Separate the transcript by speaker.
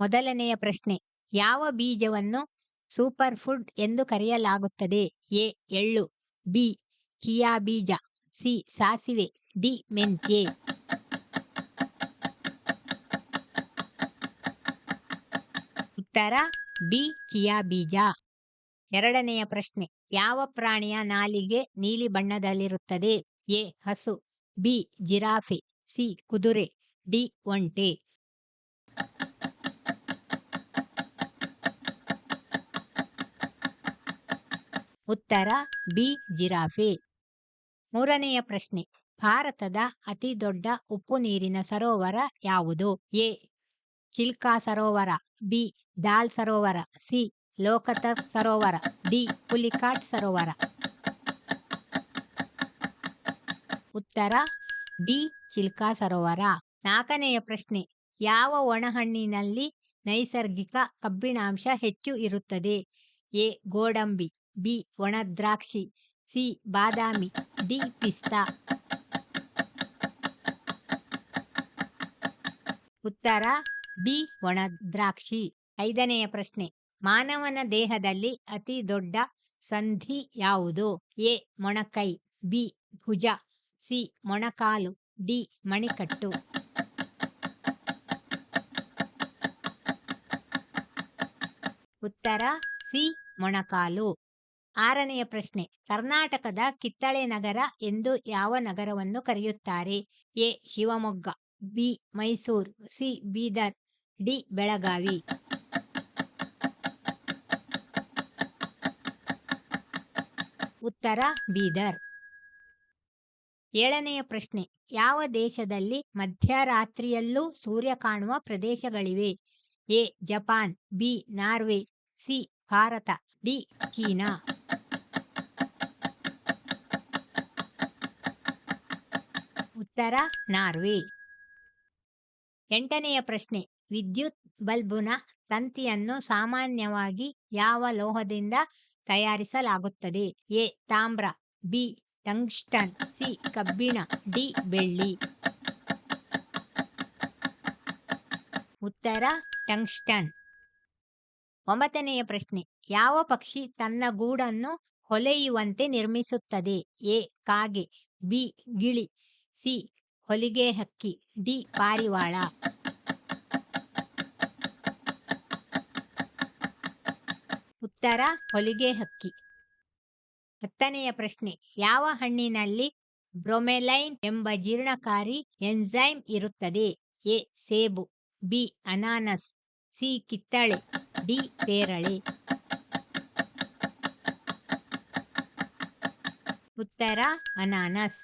Speaker 1: ಮೊದಲನೆಯ ಪ್ರಶ್ನೆ, ಯಾವ ಬೀಜವನ್ನು ಸೂಪರ್ ಫುಡ್ ಎಂದು ಕರೆಯಲಾಗುತ್ತದೆ? ಎ ಎಳ್ಳು, ಬಿ ಚಿಯಾ ಬೀಜ, ಸಿ ಸಾಸಿವೆ, ಡಿ ಮೆಂತ್ಯೆ. ಉತ್ತರ ಬಿ ಚಿಯಾ ಬೀಜ. ಎರಡನೆಯ ಪ್ರಶ್ನೆ, ಯಾವ ಪ್ರಾಣಿಯ ನಾಲಿಗೆ ನೀಲಿ ಬಣ್ಣದಲ್ಲಿರುತ್ತದೆ? ಎ ಹಸು, ಬಿ ಜಿರಾಫೆ, ಸಿ ಕುದುರೆ, ಡಿ ಒಂಟೆ. ಉತ್ತರ ಬಿ ಜಿರಾಫೆ. ಮೂರನೆಯ ಪ್ರಶ್ನೆ, ಭಾರತದ ಅತಿ ದೊಡ್ಡ ಉಪ್ಪು ನೀರಿನ ಸರೋವರ ಯಾವುದು? ಎ ಚಿಲ್ಕಾ ಸರೋವರ, ಬಿ ದಾಲ್ ಸರೋವರ, ಸಿ ಲೋಕತಕ್ ಸರೋವರ, ಡಿ ಪುಲಿಕಾಟ್ ಸರೋವರ. ಉತ್ತರ ಬಿ ಚಿಲ್ಕಾ ಸರೋವರ. ನಾಲ್ಕನೆಯ ಪ್ರಶ್ನೆ, ಯಾವ ಒಣಹಣ್ಣಿನಲ್ಲಿ ನೈಸರ್ಗಿಕ ಕಬ್ಬಿಣಾಂಶ ಹೆಚ್ಚು ಇರುತ್ತದೆ? ಎ ಗೋಡಂಬಿ, ಬಿ ಒಣ ದ್ರಾಕ್ಷಿ, ಸಿ ಬಾದಾಮಿ, ಡಿ ಪಿಸ್ತಾ. ಉತ್ತರ ಬಿ ಒಣ ದ್ರಾಕ್ಷಿ. ಐದನೆಯ ಪ್ರಶ್ನೆ, ಮಾನವನ ದೇಹದಲ್ಲಿ ಅತಿ ದೊಡ್ಡ ಸಂಧಿ ಯಾವುದು? ಎ ಮೊಣಕೈ, ಬಿ ಭುಜ, ಸಿ ಮೊಣಕಾಲು, ಡಿ ಮಣಿಕಟ್ಟು. ಉತ್ತರ ಸಿ ಮೊಣಕಾಲು. ಆರನೆಯ ಪ್ರಶ್ನೆ, ಕರ್ನಾಟಕದ ಕಿತ್ತಳೆ ನಗರ ಎಂದು ಯಾವ ನಗರವನ್ನು ಕರೆಯುತ್ತಾರೆ? A Shivamogga, B Mysuru, C Bidar, D Belagavi. ಉತ್ತರ ಬೀದರ್. ಏಳನೆಯ ಪ್ರಶ್ನೆ, ಯಾವ ದೇಶದಲ್ಲಿ ಮಧ್ಯರಾತ್ರಿಯಲ್ಲೂ ಸೂರ್ಯ ಕಾಣುವ ಪ್ರದೇಶಗಳಿವೆ? A Japan, B Norway, C Bharat, D China. ಉತ್ತರ ನಾರ್ವೆ. ಎಂಟನೆಯ ಪ್ರಶ್ನೆ, ವಿದ್ಯುತ್ ಬಲ್ಬುನ ತಂತಿಯನ್ನು ಸಾಮಾನ್ಯವಾಗಿ ಯಾವ ಲೋಹದಿಂದ ತಯಾರಿಸಲಾಗುತ್ತದೆ? ಎ ತಾಮ್ರ, ಬಿ ಟಂಗ್ಸ್ಟನ್, ಸಿ ಕಬ್ಬಿಣ, ಡಿ ಬೆಳ್ಳಿ. ಉತ್ತರ ಟಂಗ್ಸ್ಟನ್. ಒಂಬತ್ತನೆಯ ಪ್ರಶ್ನೆ, ಯಾವ ಪಕ್ಷಿ ತನ್ನ ಗೂಡನ್ನು ಹೊಲೆಯುವಂತೆ ನಿರ್ಮಿಸುತ್ತದೆ? ಎ ಕಾಗೆ, ಬಿ ಗಿಳಿ, ಸಿ ಹೊಲಿಗೆ ಹಕ್ಕಿ, ಡಿ ಪಾರಿವಾಳ. ಉತ್ತರ ಹೊಲಿಗೆ ಹಕ್ಕಿ. ಹತ್ತನೆಯ ಪ್ರಶ್ನೆ, ಯಾವ ಹಣ್ಣಿನಲ್ಲಿ ಬ್ರೊಮೆಲೈನ್ ಎಂಬ ಜೀರ್ಣಕಾರಿ ಎನ್ಸೈಮ್ ಇರುತ್ತದೆ? ಎ ಸೇಬು, ಬಿ ಅನಾನಸ್, ಸಿ ಕಿತ್ತಳೆ, ಡಿ ಪೇರಳೆ. ಉತ್ತರ ಅನಾನಸ್.